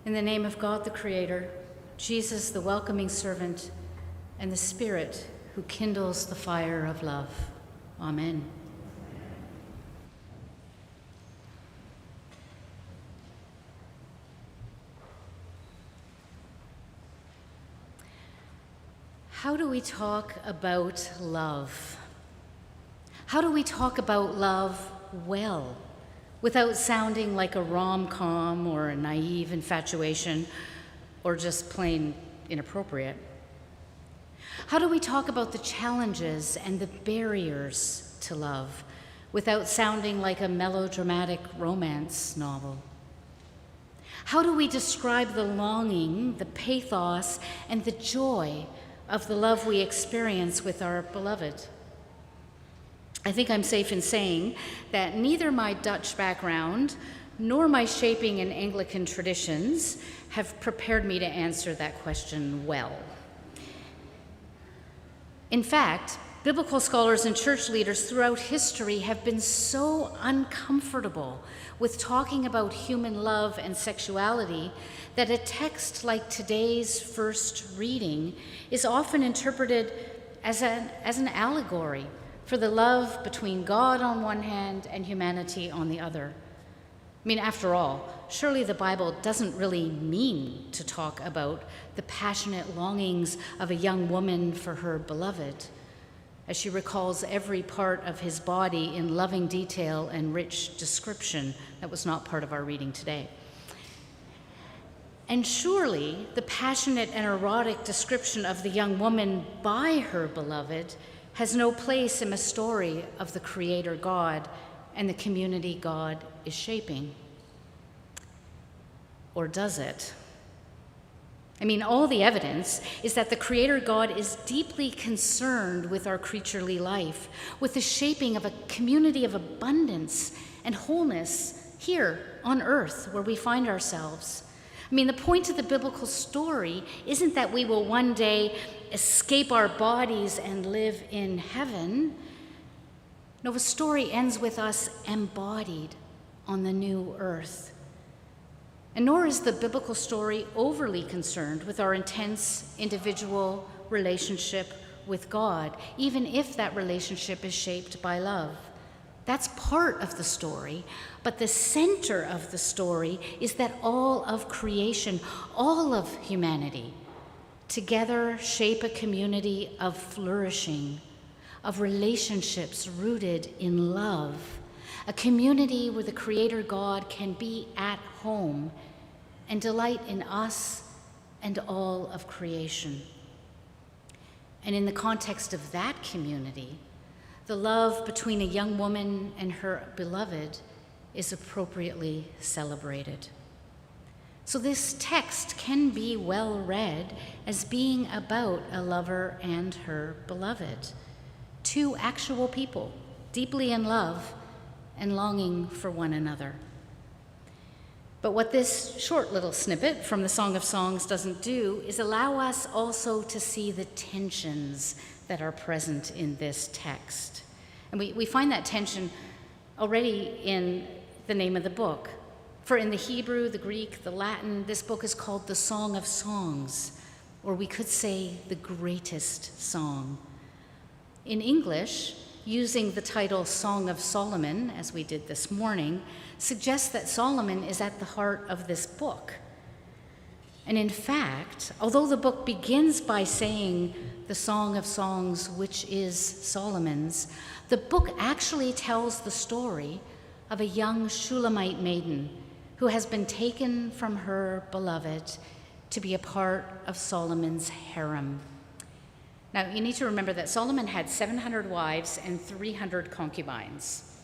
In the name of God the Creator, Jesus the welcoming servant, and the Spirit who kindles the fire of love. Amen. How do we talk about love? How do we talk about love well, without sounding like a rom-com or a naive infatuation or just plain inappropriate? How do we talk about the challenges and the barriers to love without sounding like a melodramatic romance novel? How do we describe the longing, the pathos, and the joy of the love we experience with our beloved? I think I'm safe in saying that neither my Dutch background nor my shaping in Anglican traditions have prepared me to answer that question well. In fact, biblical scholars and church leaders throughout history have been so uncomfortable with talking about human love and sexuality that a text like today's first reading is often interpreted as an allegory for the love between God on one hand and humanity on the other. I mean, after all, surely the Bible doesn't really mean to talk about the passionate longings of a young woman for her beloved, as she recalls every part of his body in loving detail and rich description. That was not part of our reading today. And surely the passionate and erotic description of the young woman by her beloved has no place in a story of the Creator God and the community God is shaping. Or does it? I mean, all the evidence is that the Creator God is deeply concerned with our creaturely life, with the shaping of a community of abundance and wholeness here on earth where we find ourselves. I mean, the point of the biblical story isn't that we will one day escape our bodies and live in heaven. No, the story ends with us embodied on the new earth. And nor is the biblical story overly concerned with our intense individual relationship with God, even if that relationship is shaped by love. That's part of the story, but the center of the story is that all of creation, all of humanity, together shape a community of flourishing, of relationships rooted in love, a community where the Creator God can be at home and delight in us and all of creation. And in the context of that community, the love between a young woman and her beloved is appropriately celebrated. So this text can be well read as being about a lover and her beloved, two actual people deeply in love and longing for one another. But what this short little snippet from the Song of Songs doesn't do is allow us also to see the tensions that are present in this text. And we find that tension already in the name of the book. For in the Hebrew, the Greek, the Latin, this book is called the Song of Songs, or we could say the greatest song. In English, using the title Song of Solomon, as we did this morning, suggests that Solomon is at the heart of this book. And in fact, although the book begins by saying the Song of Songs, which is Solomon's, the book actually tells the story of a young Shulamite maiden who has been taken from her beloved to be a part of Solomon's harem. Now, you need to remember that Solomon had 700 wives and 300 concubines.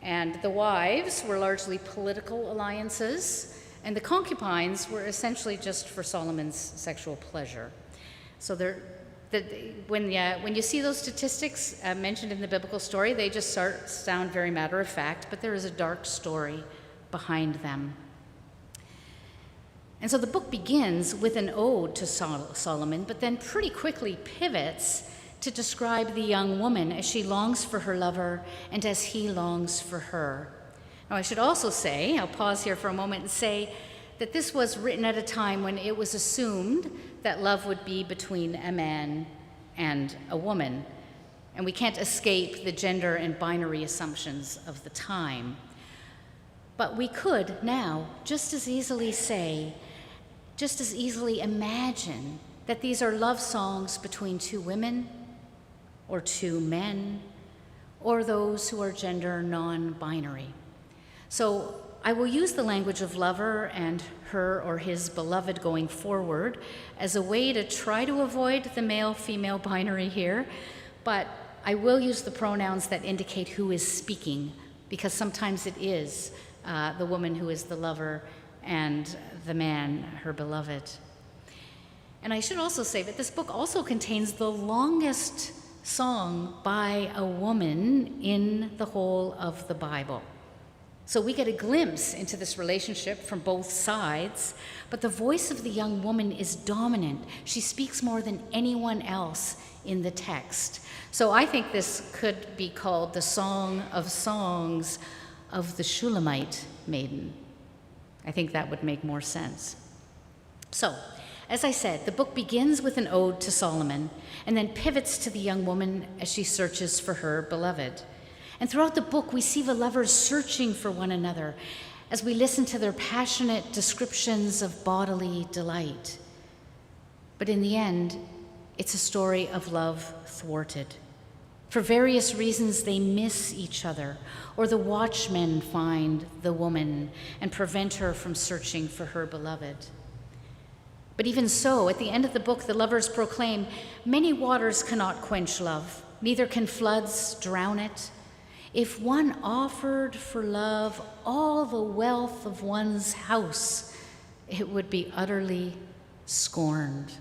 And the wives were largely political alliances, and the concubines were essentially just for Solomon's sexual pleasure. So when you see those statistics mentioned in the biblical story, they just sound very matter of fact, but there is a dark story behind them. And so the book begins with an ode to Solomon, but then pretty quickly pivots to describe the young woman as she longs for her lover and as he longs for her. Now, I should also say, I'll pause here for a moment and say that this was written at a time when it was assumed that love would be between a man and a woman. And we can't escape the gender and binary assumptions of the time. But we could now just as easily imagine that these are love songs between two women or two men or those who are gender non-binary. So I will use the language of lover and her or his beloved going forward as a way to try to avoid the male-female binary here, but I will use the pronouns that indicate who is speaking, because sometimes it is the woman who is the lover and the man, her beloved. And I should also say that this book also contains the longest song by a woman in the whole of the Bible. So we get a glimpse into this relationship from both sides, but the voice of the young woman is dominant. She speaks more than anyone else in the text. So I think this could be called the Song of Songs of the Shulamite maiden. I think that would make more sense. So, as I said, the book begins with an ode to Solomon and then pivots to the young woman as she searches for her beloved. And throughout the book, we see the lovers searching for one another as we listen to their passionate descriptions of bodily delight. But in the end, it's a story of love thwarted. For various reasons, they miss each other, or the watchmen find the woman and prevent her from searching for her beloved. But even so, at the end of the book, the lovers proclaim, "Many waters cannot quench love, neither can floods drown it. If one offered for love all the wealth of one's house, it would be utterly scorned."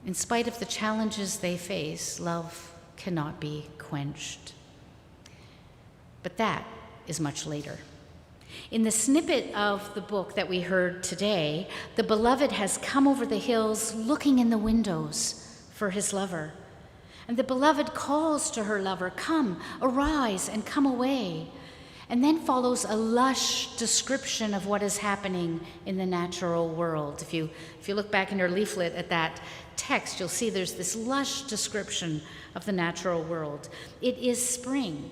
In spite of the challenges they face, love cannot be quenched. But that is much later. In the snippet of the book that we heard today, the beloved has come over the hills looking in the windows for his lover. And the beloved calls to her lover, "Come, arise, and come away." And then follows a lush description of what is happening in the natural world. If you look back in your leaflet at that text, you'll see there's this lush description of the natural world. It is spring.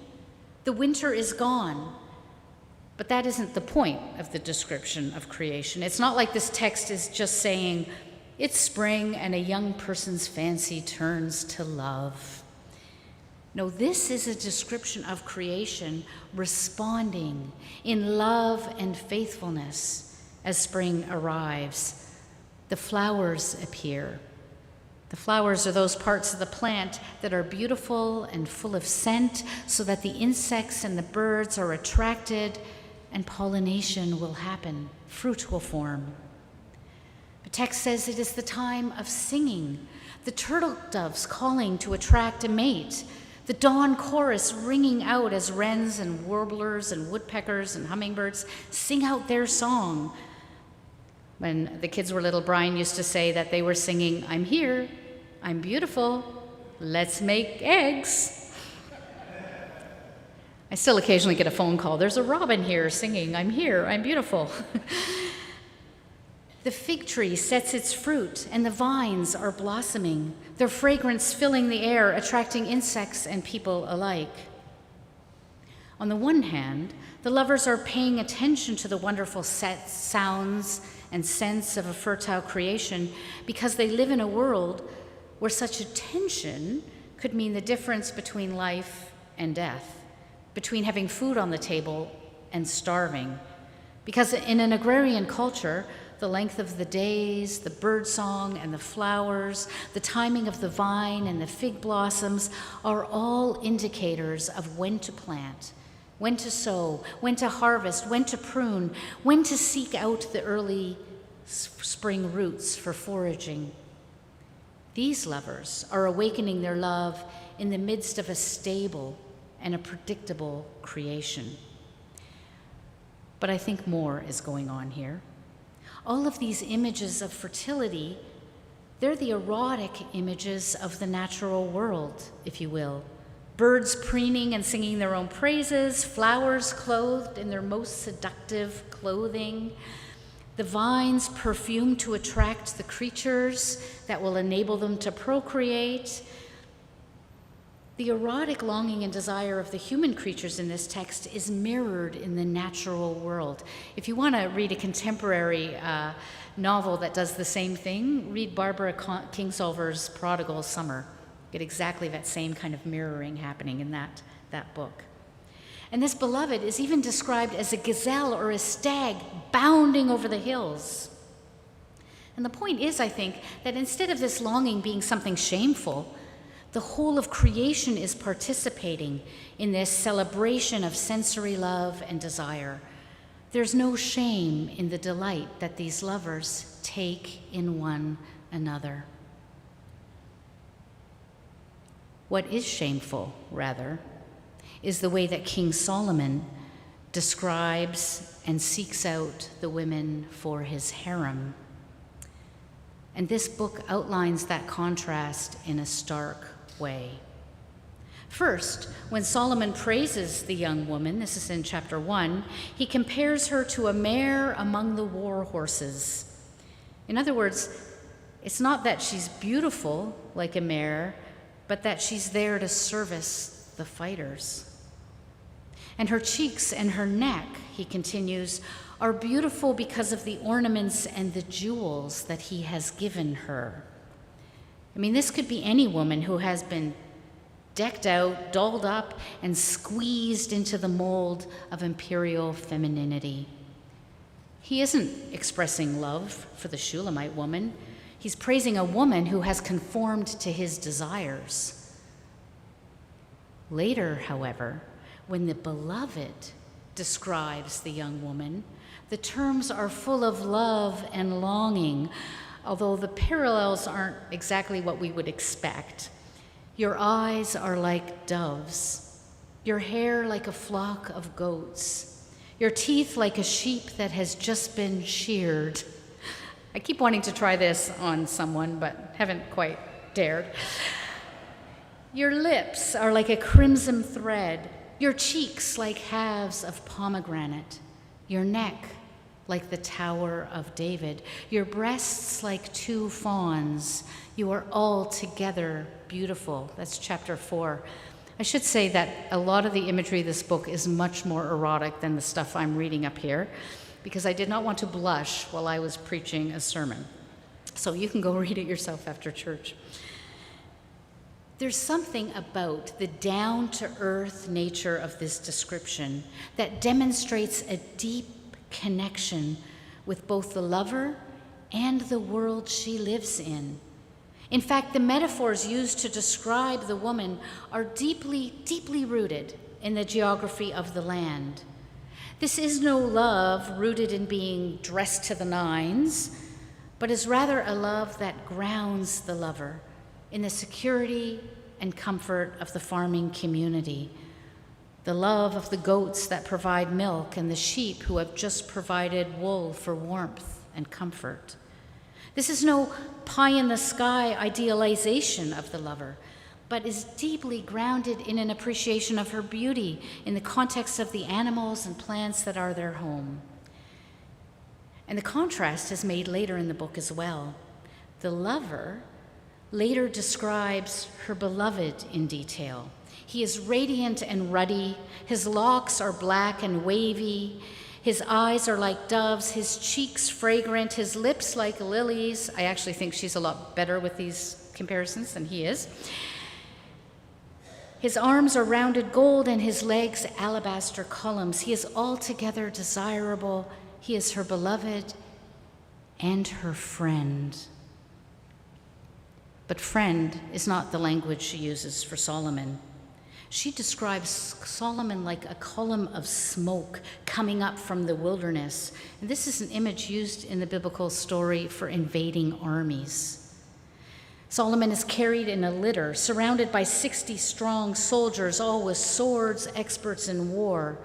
The winter is gone. But that isn't the point of the description of creation. It's not like this text is just saying, it's spring and a young person's fancy turns to love. No, this is a description of creation responding in love and faithfulness as spring arrives. The flowers appear. The flowers are those parts of the plant that are beautiful and full of scent so that the insects and the birds are attracted and pollination will happen, fruit will form. The text says it is the time of singing, the turtle doves calling to attract a mate, the dawn chorus ringing out as wrens and warblers and woodpeckers and hummingbirds sing out their song. When the kids were little, Brian used to say that they were singing, "I'm here, I'm beautiful, let's make eggs." I still occasionally get a phone call. "There's a robin here singing, I'm here, I'm beautiful." The fig tree sets its fruit, and the vines are blossoming, their fragrance filling the air, attracting insects and people alike. On the one hand, the lovers are paying attention to the wonderful sounds and scents of a fertile creation because they live in a world where such attention could mean the difference between life and death, between having food on the table and starving. Because in an agrarian culture, the length of the days, the birdsong and the flowers, the timing of the vine and the fig blossoms are all indicators of when to plant, when to sow, when to harvest, when to prune, when to seek out the early spring roots for foraging. These lovers are awakening their love in the midst of a stable and a predictable creation. But I think more is going on here. All of these images of fertility, they're the erotic images of the natural world, if you will. Birds preening and singing their own praises, flowers clothed in their most seductive clothing. The vines perfume to attract the creatures that will enable them to procreate. The erotic longing and desire of the human creatures in this text is mirrored in the natural world. If you want to read a contemporary novel that does the same thing, read Barbara Kingsolver's Prodigal Summer. Get exactly that same kind of mirroring happening in that book. And this beloved is even described as a gazelle or a stag bounding over the hills. And the point is, I think, that instead of this longing being something shameful, the whole of creation is participating in this celebration of sensory love and desire. There's no shame in the delight that these lovers take in one another. What is shameful, rather, is the way that King Solomon describes and seeks out the women for his harem. And this book outlines that contrast in a stark way. First, when Solomon praises the young woman, this is in chapter 1, he compares her to a mare among the war horses. In other words, it's not that she's beautiful like a mare, but that she's there to service the fighters. And her cheeks and her neck, he continues, are beautiful because of the ornaments and the jewels that he has given her. I mean, this could be any woman who has been decked out, dolled up, and squeezed into the mold of imperial femininity. He isn't expressing love for the Shulamite woman. He's praising a woman who has conformed to his desires. Later, however, when the beloved describes the young woman, the terms are full of love and longing, although the parallels aren't exactly what we would expect. Your eyes are like doves, your hair like a flock of goats, your teeth like a sheep that has just been sheared. I keep wanting to try this on someone, but haven't quite dared. Your lips are like a crimson thread, your cheeks like halves of pomegranate, your neck like the Tower of David, your breasts like two fawns. You are altogether beautiful. That's chapter 4. I should say that a lot of the imagery of this book is much more erotic than the stuff I'm reading up here, because I did not want to blush while I was preaching a sermon. So you can go read it yourself after church. There's something about the down-to-earth nature of this description that demonstrates a deep connection with both the lover and the world she lives in. In fact, the metaphors used to describe the woman are deeply, deeply rooted in the geography of the land. This is no love rooted in being dressed to the nines, but is rather a love that grounds the lover in the security and comfort of the farming community, the love of the goats that provide milk and the sheep who have just provided wool for warmth and comfort. This is no pie-in-the-sky idealization of the lover, but is deeply grounded in an appreciation of her beauty in the context of the animals and plants that are their home. And the contrast is made later in the book as well. The lover later describes her beloved in detail. He is radiant and ruddy. His locks are black and wavy. His eyes are like doves, his cheeks fragrant, his lips like lilies. I actually think she's a lot better with these comparisons than he is. His arms are rounded gold and his legs alabaster columns. He is altogether desirable. He is her beloved and her friend. But friend is not the language she uses for Solomon. She describes Solomon like a column of smoke coming up from the wilderness. And this is an image used in the biblical story for invading armies. Solomon is carried in a litter, surrounded by 60 strong soldiers, all with swords, experts in war.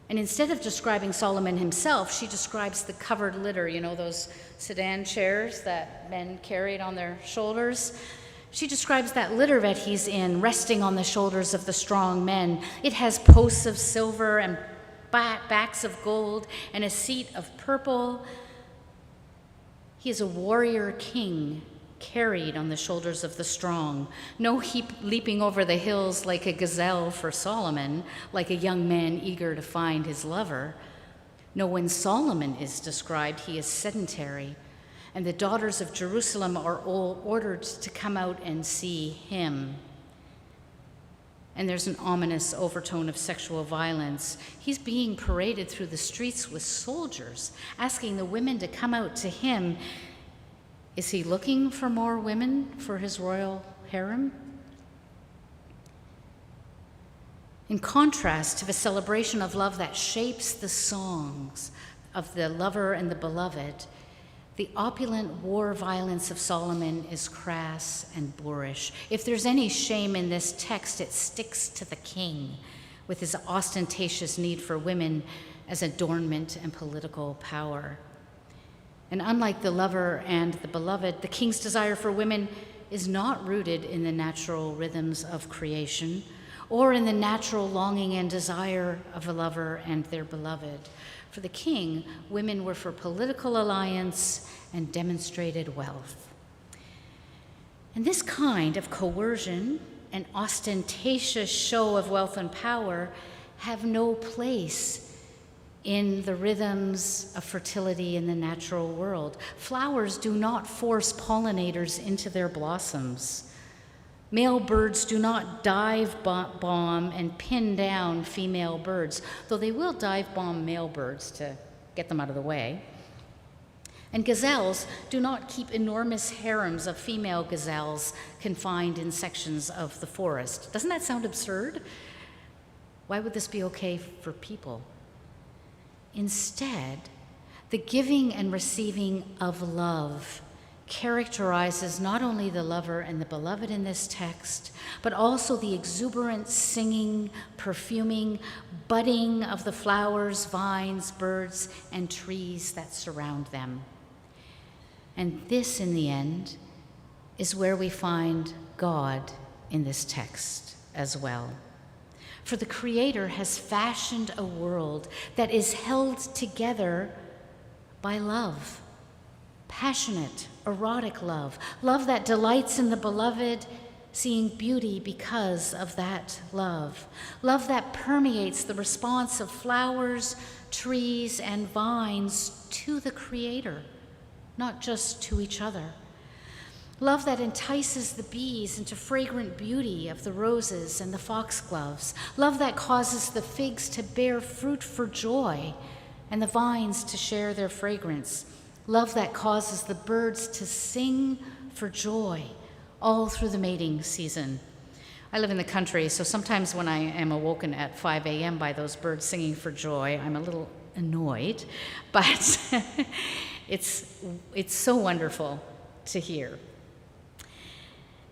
And instead of describing Solomon himself, she describes the covered litter, you know, those sedan chairs that men carried on their shoulders. She describes that litter that he's in, resting on the shoulders of the strong men. It has posts of silver and backs of gold and a seat of purple. He is a warrior king carried on the shoulders of the strong. No leaping over the hills like a gazelle for Solomon, like a young man eager to find his lover. No, when Solomon is described, he is sedentary, and the daughters of Jerusalem are all ordered to come out and see him. And there's an ominous overtone of sexual violence. He's being paraded through the streets with soldiers, asking the women to come out to him. Is he looking for more women for his royal harem? In contrast to the celebration of love that shapes the songs of the lover and the beloved, the opulent war violence of Solomon is crass and boorish. If there's any shame in this text, it sticks to the king with his ostentatious need for women as adornment and political power. And unlike the lover and the beloved, the king's desire for women is not rooted in the natural rhythms of creation or in the natural longing and desire of a lover and their beloved. For the king, women were for political alliance and demonstrated wealth. And this kind of coercion and ostentatious show of wealth and power have no place in the rhythms of fertility in the natural world. Flowers do not force pollinators into their blossoms. Male birds do not dive bomb and pin down female birds, though they will dive bomb male birds to get them out of the way. And gazelles do not keep enormous harems of female gazelles confined in sections of the forest. Doesn't that sound absurd? Why would this be okay for people? Instead, the giving and receiving of love characterizes not only the lover and the beloved in this text, but also the exuberant singing, perfuming, budding of the flowers, vines, birds, and trees that surround them. And this, in the end, is where we find God in this text as well. For the Creator has fashioned a world that is held together by love. Passionate, erotic love, love that delights in the beloved, seeing beauty because of that love, love that permeates the response of flowers, trees, and vines to the Creator, not just to each other. Love that entices the bees into fragrant beauty of the roses and the foxgloves. Love that causes the figs to bear fruit for joy and the vines to share their fragrance. Love that causes the birds to sing for joy all through the mating season. I live in the country, so sometimes when I am awoken at 5 a.m. by those birds singing for joy, I'm a little annoyed, but it's so wonderful to hear.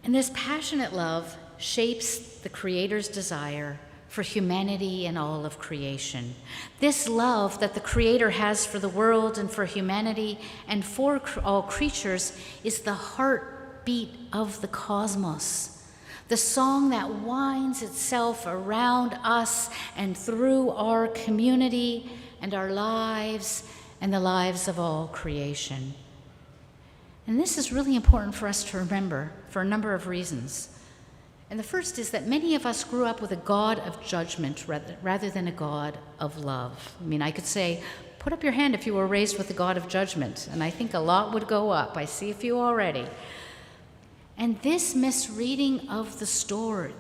And this passionate love shapes the Creator's desire for humanity and all of creation. This love that the Creator has for the world and for humanity and for all creatures is the heartbeat of the cosmos, the song that winds itself around us and through our community and our lives and the lives of all creation. And this is really important for us to remember for a number of reasons. And the first is that many of us grew up with a God of judgment rather than a God of love. I mean, I could say, put up your hand if you were raised with a God of judgment, and I think a lot would go up. I see a few already. And this misreading of the story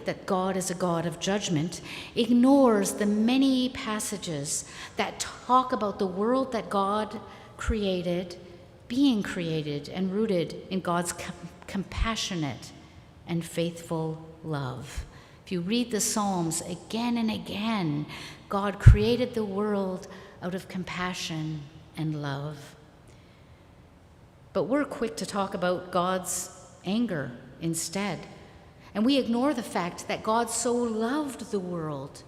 that God is a God of judgment ignores the many passages that talk about the world that God created, being created and rooted in God's compassionate and faithful love. If you read the Psalms again and again, God created the world out of compassion and love. But we're quick to talk about God's anger instead. And we ignore the fact that God so loved the world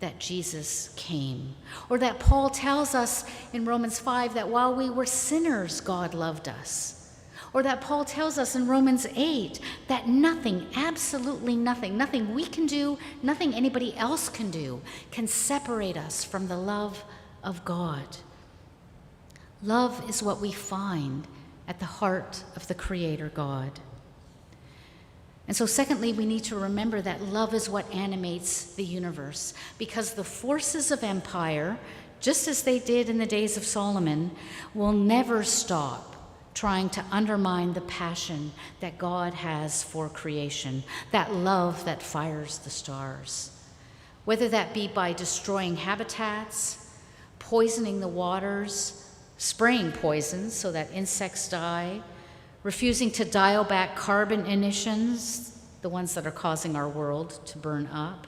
that Jesus came. Or that Paul tells us in Romans 5 that while we were sinners, God loved us. Or that Paul tells us in Romans 8 that nothing, absolutely nothing we can do, nothing anybody else can do, can separate us from the love of God. Love is what we find at the heart of the Creator God. And so secondly, we need to remember that love is what animates the universe, because the forces of empire, just as they did in the days of Solomon, will never stop trying to undermine the passion that God has for creation, that love that fires the stars. Whether that be by destroying habitats, poisoning the waters, spraying poisons so that insects die, refusing to dial back carbon emissions, the ones that are causing our world to burn up,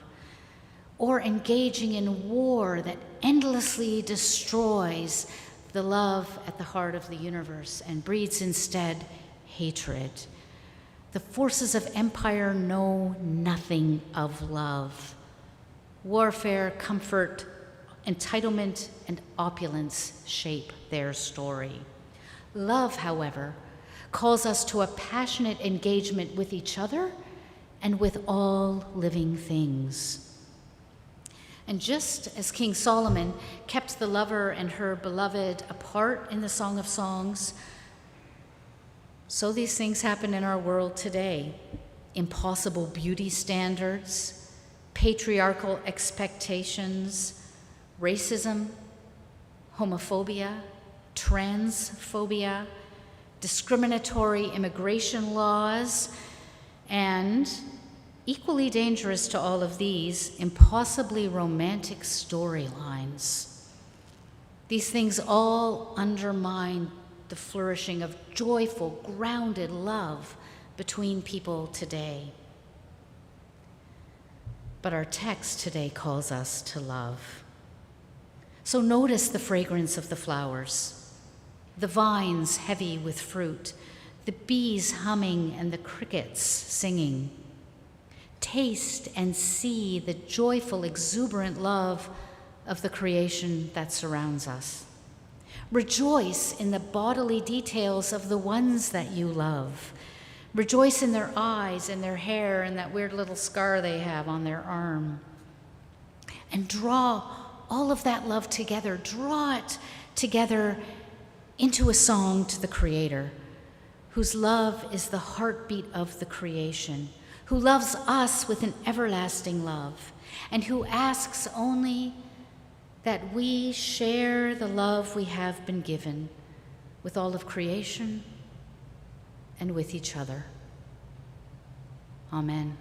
or engaging in war that endlessly destroys the love at the heart of the universe and breeds instead hatred. The forces of empire know nothing of love. Warfare, comfort, entitlement, and opulence shape their story. Love, however, calls us to a passionate engagement with each other and with all living things. And just as King Solomon kept the lover and her beloved apart in the Song of Songs, so these things happen in our world today. Impossible beauty standards, patriarchal expectations, racism, homophobia, transphobia, discriminatory immigration laws, and equally dangerous to all of these, impossibly romantic storylines. These things all undermine the flourishing of joyful, grounded love between people today. But our text today calls us to love. So notice the fragrance of the flowers, the vines heavy with fruit, the bees humming and the crickets singing. Taste and see the joyful, exuberant love of the creation that surrounds us. Rejoice in the bodily details of the ones that you love. Rejoice in their eyes and their hair and that weird little scar they have on their arm. And draw all of that love together. Draw it together into a song to the Creator, whose love is the heartbeat of the creation, who loves us with an everlasting love, and who asks only that we share the love we have been given with all of creation and with each other. Amen.